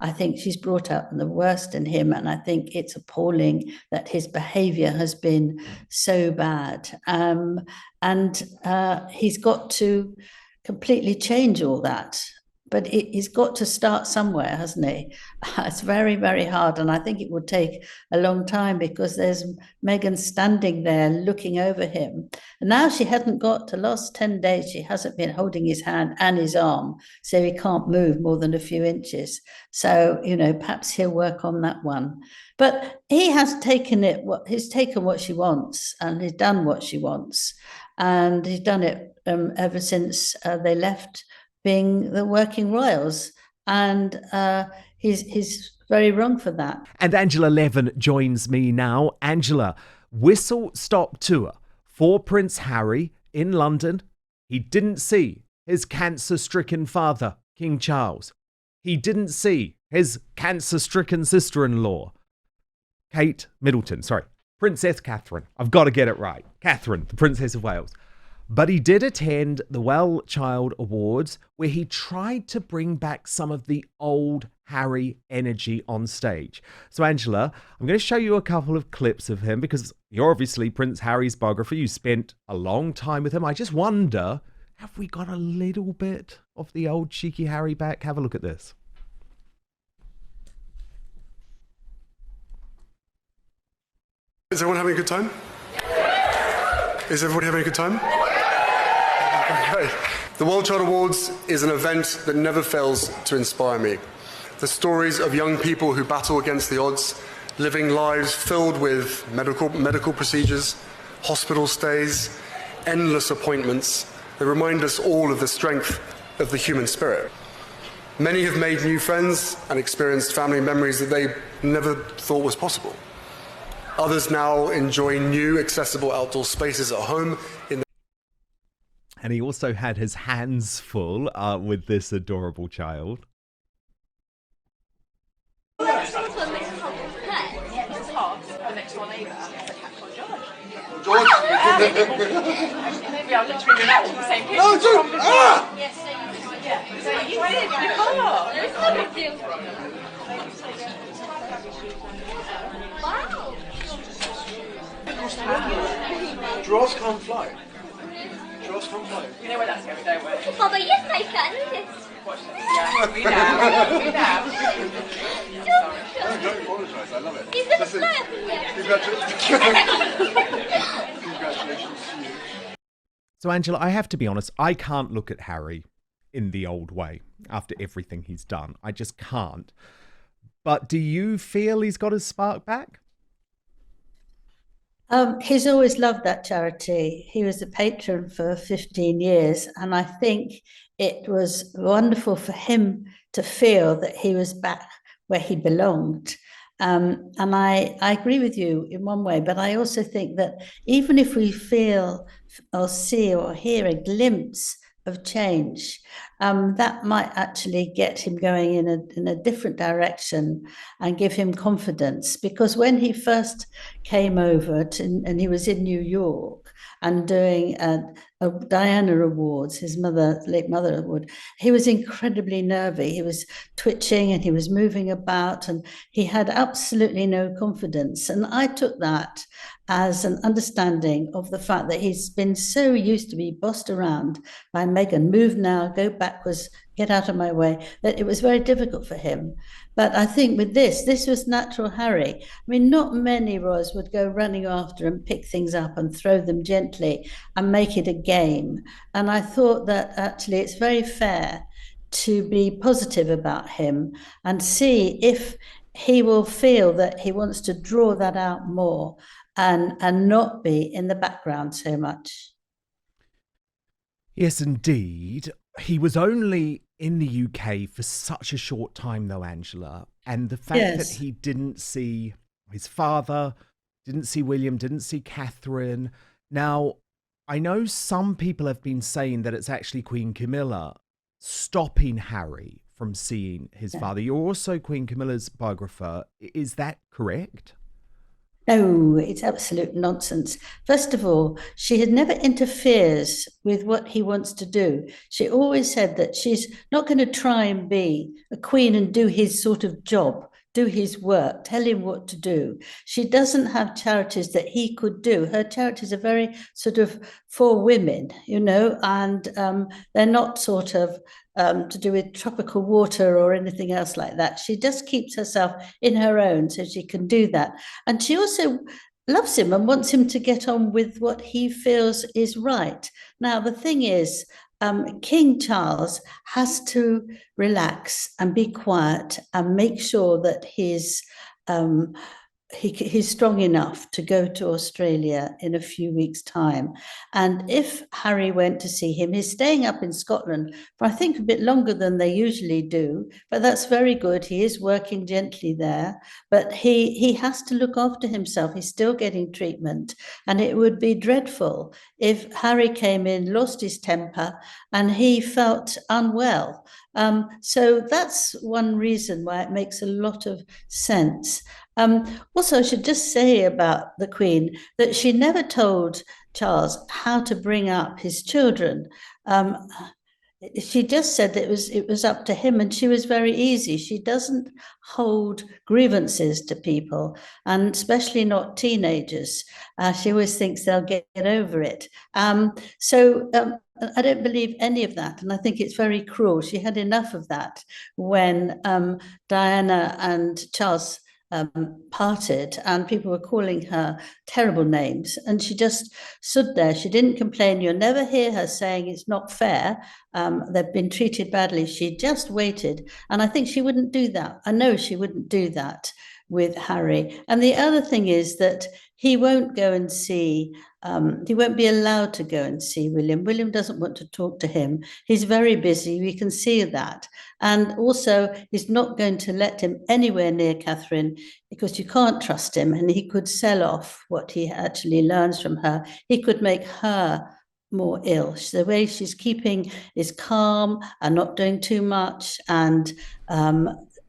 I think she's brought out the worst in him, and I think it's appalling that his behaviour has been so bad. And he's got to completely change all that. But he's got to start somewhere, hasn't he? It's very, very hard. And I think it would take a long time because there's Meghan standing there looking over him. And now she hasn't got, the last 10 days, she hasn't been holding his hand and his arm. So he can't move more than a few inches. So, perhaps he'll work on that one. But he has taken he's taken what she wants and he's done what she wants. And he's done it ever since they left being the working royals. And he's very wrong for that. And Angela Levin joins me now. Angela, whistle-stop tour for Prince Harry in London. He didn't see his cancer-stricken father, King Charles. He didn't see his cancer-stricken sister-in-law, Kate Middleton. Sorry, Princess Catherine. I've got to get it right. Catherine, the Princess of Wales. But he did attend the Well Child Awards, where he tried to bring back some of the old Harry energy on stage. So, Angela, I'm going to show you a couple of clips of him because you're obviously Prince Harry's biographer. You spent a long time with him. I just wonder, have we got a little bit of the old cheeky Harry back? Have a look at this. Is everyone having a good time? Is everybody having a good time? Okay. The World Child Awards is an event that never fails to inspire me. The stories of young people who battle against the odds, living lives filled with medical procedures, hospital stays, endless appointments, they remind us all of the strength of the human spirit. Many have made new friends and experienced family memories that they never thought was possible. Others now enjoy new, accessible outdoor spaces at home. And he also had his hands full with this adorable child. George? Maybe I'll literally react to the same picture. No, George! Ah! Yes, so you did. You can't. It's no big deal. Wow. Giraffes can't fly. Giraffes can't fly. We know where that's going, don't we? Baba, yes, my son. Watch this. Yeah, we know. We know. Sorry. No, don't apologise. I love it. He's never Listen, fly congratulations to you. So, Angela, I have to be honest, I can't look at Harry in the old way after everything he's done. I just can't. But do you feel he's got his spark back? He's always loved that charity. He was a patron for 15 years, and I think it was wonderful for him to feel that he was back where he belonged. And I agree with you in one way, but I also think that even if we feel or see or hear a glimpse of change, that might actually get him going in a different direction and give him confidence. Because when he first came over and he was in New York and doing a Diana Awards, his late mother award, he was incredibly nervy. He was twitching and he was moving about and he had absolutely no confidence. And I took that as an understanding of the fact that he's been so used to be bossed around by Meghan, move now, go backwards, get out of my way, that it was very difficult for him. But I think with this was natural Harry. I mean, not many royals would go running after and pick things up and throw them gently and make it a game. And I thought that actually it's very fair to be positive about him and see if he will feel that he wants to draw that out more and not be in the background so much. Yes, indeed. He was only in the UK for such a short time, though, Angela. And the fact that he didn't see his father, didn't see William, didn't see Catherine. Now, I know some people have been saying that it's actually Queen Camilla stopping Harry from seeing his father. You're also Queen Camilla's biographer. Is that correct? No, it's absolute nonsense. First of all, she had never interferes with what he wants to do. She always said that she's not going to try and be a queen and do his sort of job, do his work, tell him what to do. She doesn't have charities that he could do. Her charities are very sort of for women, and they're not sort of to do with tropical water or anything else like that. She just keeps herself in her own so she can do that. And she also loves him and wants him to get on with what he feels is right. Now, the thing is, King Charles has to relax and be quiet and make sure that um, he's strong enough to go to Australia in a few weeks' time. And if Harry went to see him, he's staying up in Scotland for, I think, a bit longer than they usually do, but that's very good. He is working gently there, but he has to look after himself. He's still getting treatment. And it would be dreadful if Harry came in, lost his temper, and he felt unwell. So that's one reason why it makes a lot of sense. Also, I should just say about the Queen that she never told Charles how to bring up his children. She just said that it was up to him, and she was very easy. She doesn't hold grievances to people, and especially not teenagers. She always thinks they'll get over it. So I don't believe any of that, and I think it's very cruel. She had enough of that when Diana and Charles parted, and people were calling her terrible names, and she just stood there. She didn't complain. You'll never hear her saying it's not fair. They've been treated badly. She just waited, and I think she wouldn't do that. I know she wouldn't do that with Harry. And the other thing is that he won't go and see, he won't be allowed to go and see William. William doesn't want to talk to him. He's very busy. We can see that. And also, he's not going to let him anywhere near Catherine because you can't trust him. And he could sell off what he actually learns from her. He could make her more ill. The way she's keeping is calm and not doing too much, and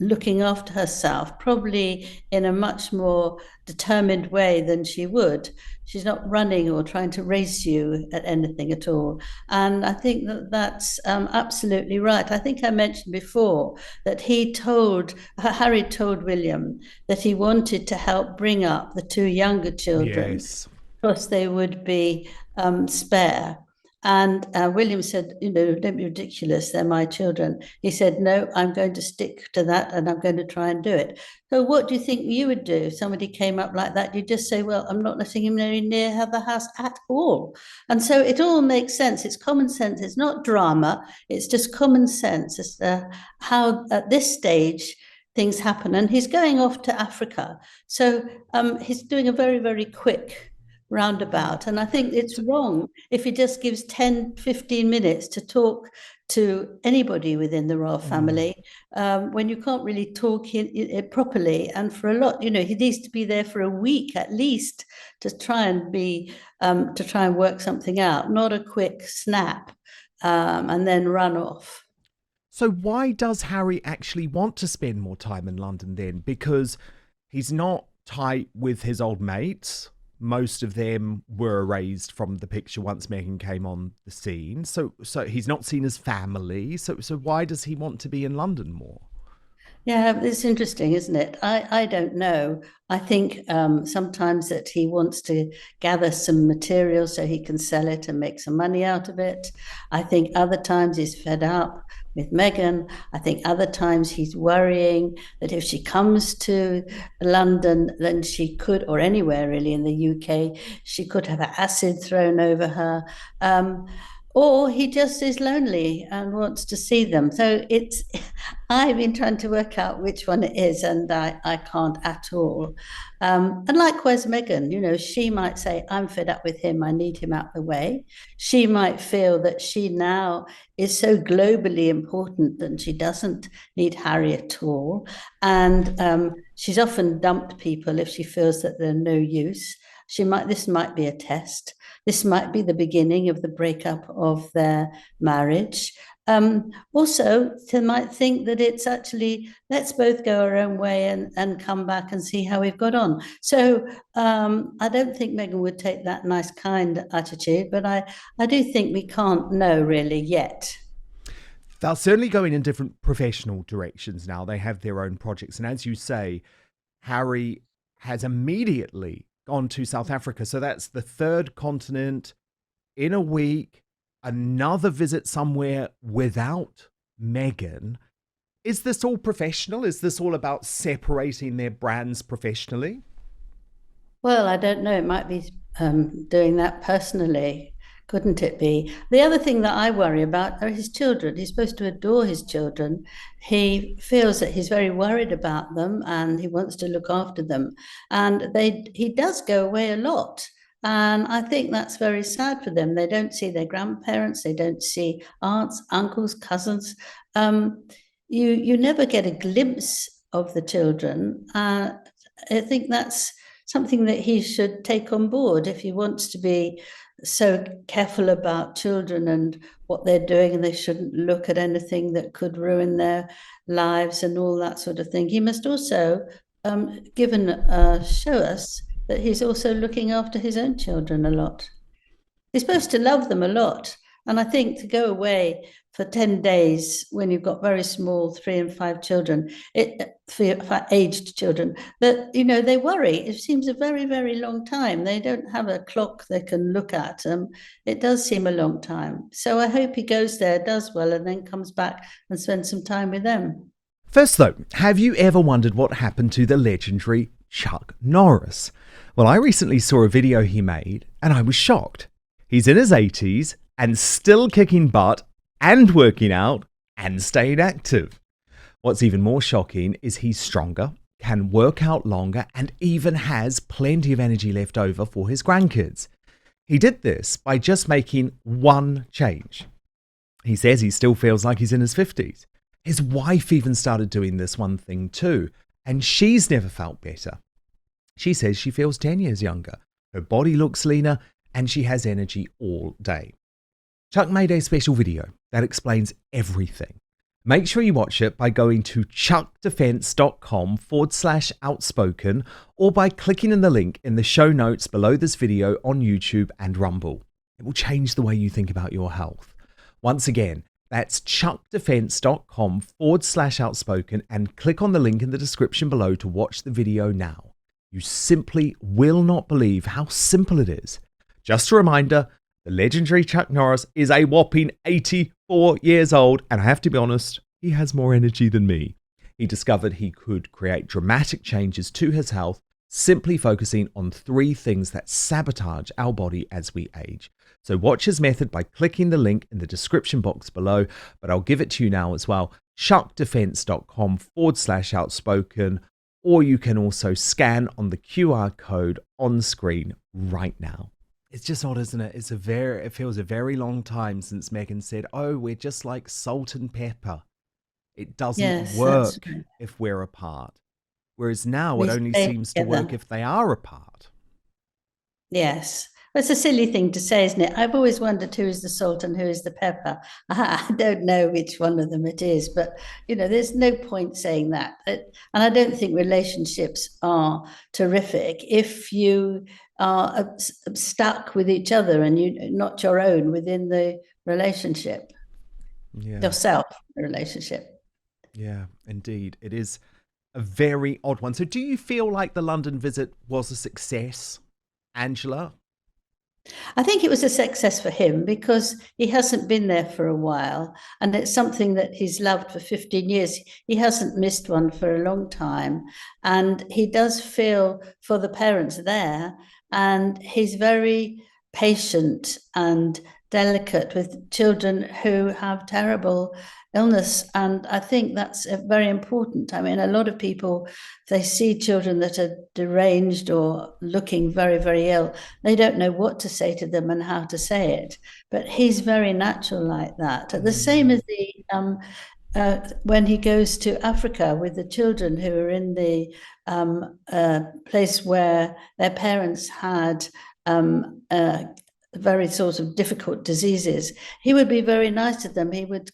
looking after herself, probably in a much more determined way than she would. She's not running or trying to race you at anything at all. And I think that that's absolutely right. I think I mentioned before that Harry told William that he wanted to help bring up the two younger children. Yes. Because they would be spare. And William said, don't be ridiculous, they're my children. He said, no, I'm going to stick to that and I'm going to try and do it. So what do you think you would do if somebody came up like that? You'd just say, well, I'm not letting him very near the house at all. And so it all makes sense. It's common sense. It's not drama. It's just common sense as to how at this stage things happen. And he's going off to Africa. So he's doing a very, very quick roundabout. And I think it's wrong if he just gives 10, 15 minutes to talk to anybody within the royal family when you can't really talk it properly. And for a lot, he needs to be there for a week at least to try and work something out, not a quick snap and then run off. So why does Harry actually want to spend more time in London then? Because he's not tight with his old mates. Most of them were erased from the picture once Meghan came on the scene. So he's not seen as family. So why does he want to be in London more? Yeah, it's interesting, isn't it? I don't know. I think sometimes that he wants to gather some material so he can sell it and make some money out of it. I think other times he's fed up with Meghan. I think other times he's worrying that if she comes to London, then she could, or anywhere really in the UK, she could have acid thrown over her. Or he just is lonely and wants to see them. So I've been trying to work out which one it is, and I can't at all. And likewise, Meghan, she might say, I'm fed up with him, I need him out of the way. She might feel that she now is so globally important that she doesn't need Harry at all. And she's often dumped people if she feels that they're no use. This might be a test. This might be the beginning of the breakup of their marriage. Also, they might think that it's actually, let's both go our own way and come back and see how we've got on. So I don't think Meghan would take that nice, kind attitude, but I do think we can't know really yet. They're certainly going in different professional directions now. They have their own projects. And as you say, Harry has immediately gone to South Africa. So that's the third continent in a week, another visit somewhere without Meghan. Is this all professional? Is this all about separating their brands professionally? Well, I don't know. It might be doing that personally, couldn't it be? The other thing that I worry about are his children. He's supposed to adore his children. He feels that he's very worried about them and he wants to look after them. And he does go away a lot. And I think that's very sad for them. They don't see their grandparents, they don't see aunts, uncles, cousins. You never get a glimpse of the children. I think that's something that he should take on board if he wants to be so careful about children and what they're doing, and they shouldn't look at anything that could ruin their lives and all that sort of thing. He must also show us that he's also looking after his own children a lot. He's supposed to love them a lot. And I think to go away for 10 days when you've got very small 3 and 5 children, for aged children, that, they worry. It seems a very, very long time. They don't have a clock they can look at. It does seem a long time. So I hope he goes there, does well, and then comes back and spends some time with them. First, though, have you ever wondered what happened to the legendary Chuck Norris? Well, I recently saw a video he made and I was shocked. He's in his 80s and still kicking butt and working out and staying active. What's even more shocking is he's stronger, can work out longer, and even has plenty of energy left over for his grandkids. He did this by just making one change. He says he still feels like he's in his 50s. His wife even started doing this one thing too, and she's never felt better. She says she feels 10 years younger. Her body looks leaner and she has energy all day. Chuck made a special video that explains everything. Make sure you watch it by going to chuckdefense.com/outspoken or by clicking in the link in the show notes below this video on YouTube and Rumble. It will change the way you think about your health. Once again, that's chuckdefense.com/outspoken and click on the link in the description below to watch the video now. You simply will not believe how simple it is. Just a reminder, the legendary Chuck Norris is a whopping 84 years old, and I have to be honest, he has more energy than me. He discovered he could create dramatic changes to his health, simply focusing on 3 things that sabotage our body as we age. So watch his method by clicking the link in the description box below, but I'll give it to you now as well, chuckdefense.com/outspoken, or you can also scan on the QR code on screen right now. It's just odd, isn't it? It feels a very long time since Meghan said, "Oh, we're just like salt and pepper. It doesn't work if we're apart." Whereas now it only seems to work if they are apart. Yes. Well, it's a silly thing to say, isn't it? I've always wondered who is the salt and who is the pepper. I don't know which one of them it is, but, there's no point saying that. And I don't think relationships are terrific if you are stuck with each other and you're not your own within the relationship, yourself, the relationship. Yeah, indeed. It is a very odd one. So do you feel like the London visit was a success, Angela? I think it was a success for him because he hasn't been there for a while, and it's something that he's loved for 15 years. He hasn't missed one for a long time, and he does feel for the parents there, and he's very patient and delicate with children who have terrible illness, and I think that's very important. I mean, a lot of people, they see children that are deranged or looking very, very ill, they don't know what to say to them and how to say it, but he's very natural like that. The same as when he goes to Africa with the children who are in the place where their parents had very sort of difficult diseases, he would be very nice to them. He would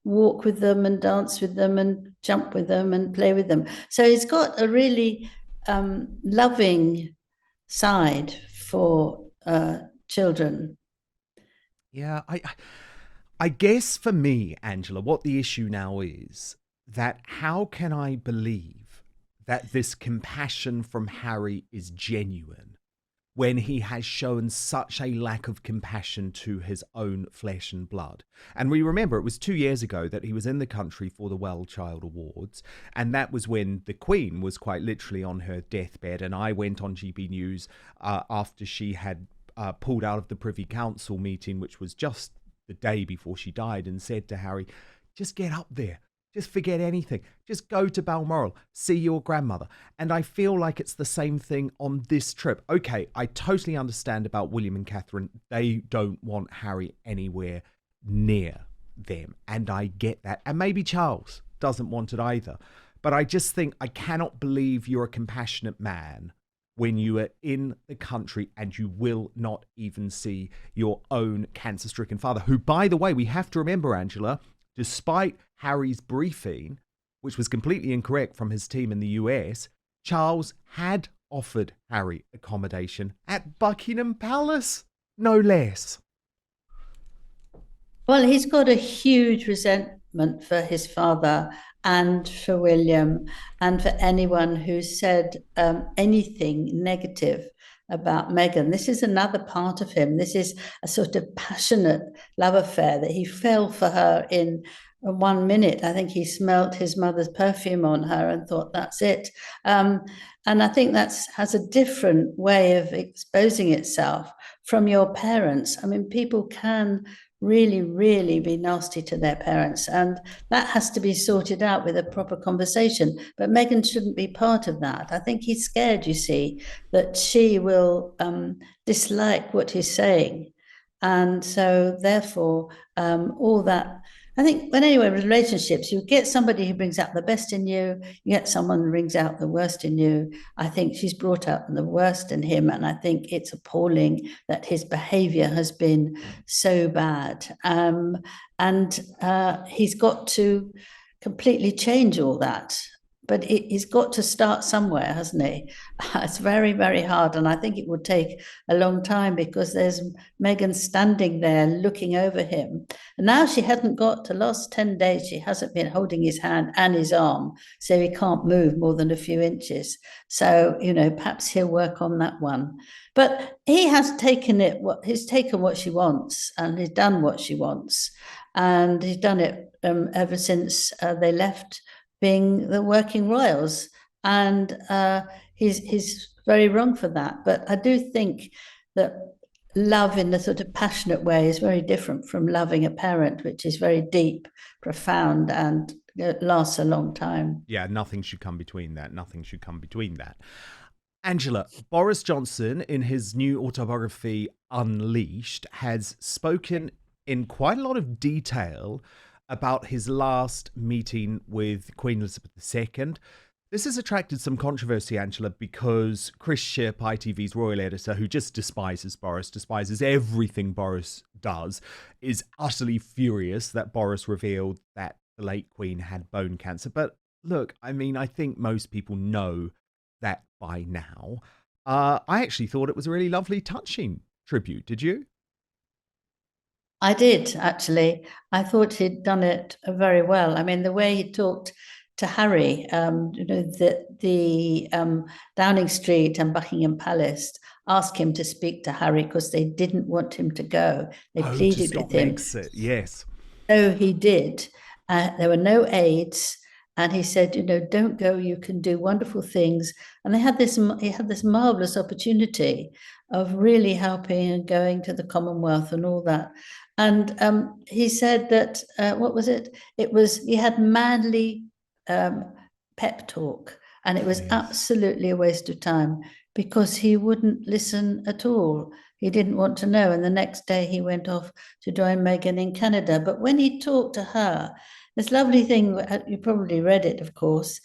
walk with them and dance with them and jump with them and play with them. So he's got a really loving side for children. Yeah, I guess for me, Angela, what the issue now is that how can I believe that this compassion from Harry is genuine when he has shown such a lack of compassion to his own flesh and blood? And we remember it was 2 years ago that he was in the country for the Well Child Awards, and that was when the Queen was quite literally on her deathbed, and I went on GB News after she had pulled out of the Privy Council meeting, which was just the day before she died, and said to Harry, just get up there. Just forget anything. Just go to Balmoral. See your grandmother. And I feel like it's the same thing on this trip. Okay, I totally understand about William and Catherine. They don't want Harry anywhere near them. And I get that. And maybe Charles doesn't want it either. But I just think I cannot believe you're a compassionate man when you are in the country and you will not even see your own cancer-stricken father, who, by the way, we have to remember, Angela, despite Harry's briefing, which was completely incorrect from his team in the US, Charles had offered Harry accommodation at Buckingham Palace, no less. Well, he's got a huge resentment for his father and for William and for anyone who said anything negative about Meghan. This is another part of him. This is a sort of passionate love affair that he fell for her in 1 minute. I think he smelt his mother's perfume on her and thought, that's it. And I think that has a different way of exposing itself from your parents. I mean, people can really, really be nasty to their parents, and that has to be sorted out with a proper conversation. But Meghan shouldn't be part of that. I think he's scared, you see, that she will dislike what he's saying, and so therefore all that. I think when anyway, with relationships, you get somebody who brings out the best in you, you get someone who brings out the worst in you. I think she's brought out the worst in him, and I think it's appalling that his behavior has been so bad. And he's got to completely change all that. But he's got to start somewhere, hasn't he? It's very, very hard. And I think it would take a long time because there's Meghan standing there looking over him. And now she hasn't got, the last 10 days, she hasn't been holding his hand and his arm. So he can't move more than a few inches. So, you know, perhaps he'll work on that one. But he has taken he's taken what she wants and he's done what she wants. And he's done it ever since they left being the working royals, and he's very wrong for that. But I do think that love in the sort of passionate way is very different from loving a parent, which is very deep, profound, and lasts a long time. Yeah, nothing should come between that. Nothing should come between that. Angela, Boris Johnson, in his new autobiography, Unleashed, has spoken in quite a lot of detail about his last meeting with Queen Elizabeth II. This has attracted some controversy, Angela, because Chris Shipp, ITV's royal editor, who just despises Boris, despises everything Boris does, is utterly furious that Boris revealed that the late Queen had bone cancer. But look, I mean, I think most people know that by now. I actually thought it was a really lovely, touching tribute. Did you? I did, actually. I thought he'd done it very well. I mean, the way he talked to Harry, you know, the Downing Street and Buckingham Palace asked him to speak to Harry because they didn't want him to go. They pleaded with him. Exit, yes. So he did. There were no aides. And he said, you know, don't go, you can do wonderful things. And he had this marvelous opportunity of really helping and going to the Commonwealth and all that. And he said that, what was it? He had manly pep talk. And it was absolutely a waste of time because he wouldn't listen at all. He didn't want to know. And the next day he went off to join Meghan in Canada. But when he talked to her, this lovely thing, you probably read it, of course,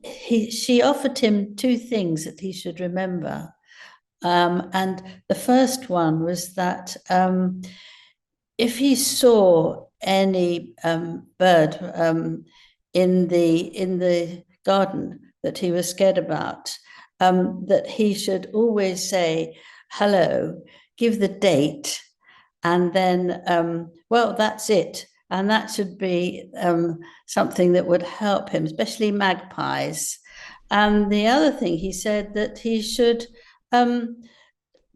she offered him two things that he should remember. And the first one was that if he saw any bird in the garden that he was scared about, that he should always say hello, give the date, and then, well, that's it. And that should be something that would help him, especially magpies. And the other thing, he said that he should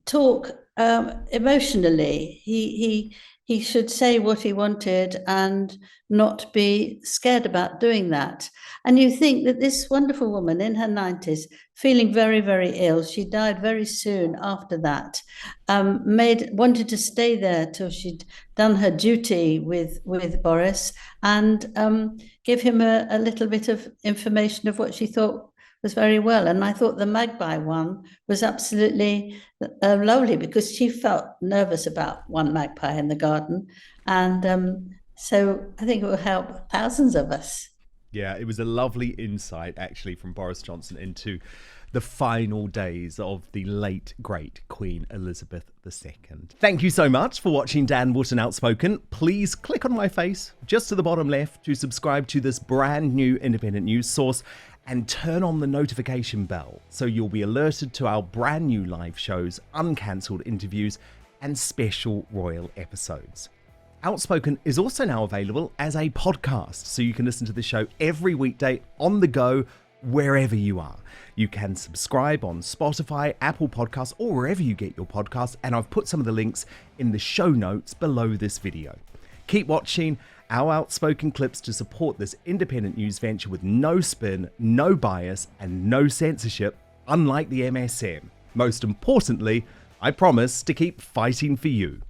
talk emotionally. He should say what he wanted and not be scared about doing that. And you think that this wonderful woman in her 90s, feeling very, very ill, she died very soon after that, wanted to stay there till she'd done her duty with Boris and give him a little bit of information of what she thought was very well. And I thought the magpie one was absolutely lovely, because she felt nervous about one magpie in the garden. And so I think it will help thousands of us. Yeah, it was a lovely insight, actually, from Boris Johnson into the final days of the late, great Queen Elizabeth II. Thank you so much for watching Dan Wootton Outspoken. Please click on my face just to the bottom left to subscribe to this brand new independent news source and turn on the notification bell so you'll be alerted to our brand new live shows, uncancelled interviews, and special royal episodes. Outspoken is also now available as a podcast, so you can listen to the show every weekday on the go, wherever you are. You can subscribe on Spotify, Apple Podcasts, or wherever you get your podcasts, and I've put some of the links in the show notes below this video. Keep watching our Outspoken clips to support this independent news venture with no spin, no bias, and no censorship, unlike the MSM. Most importantly, I promise to keep fighting for you.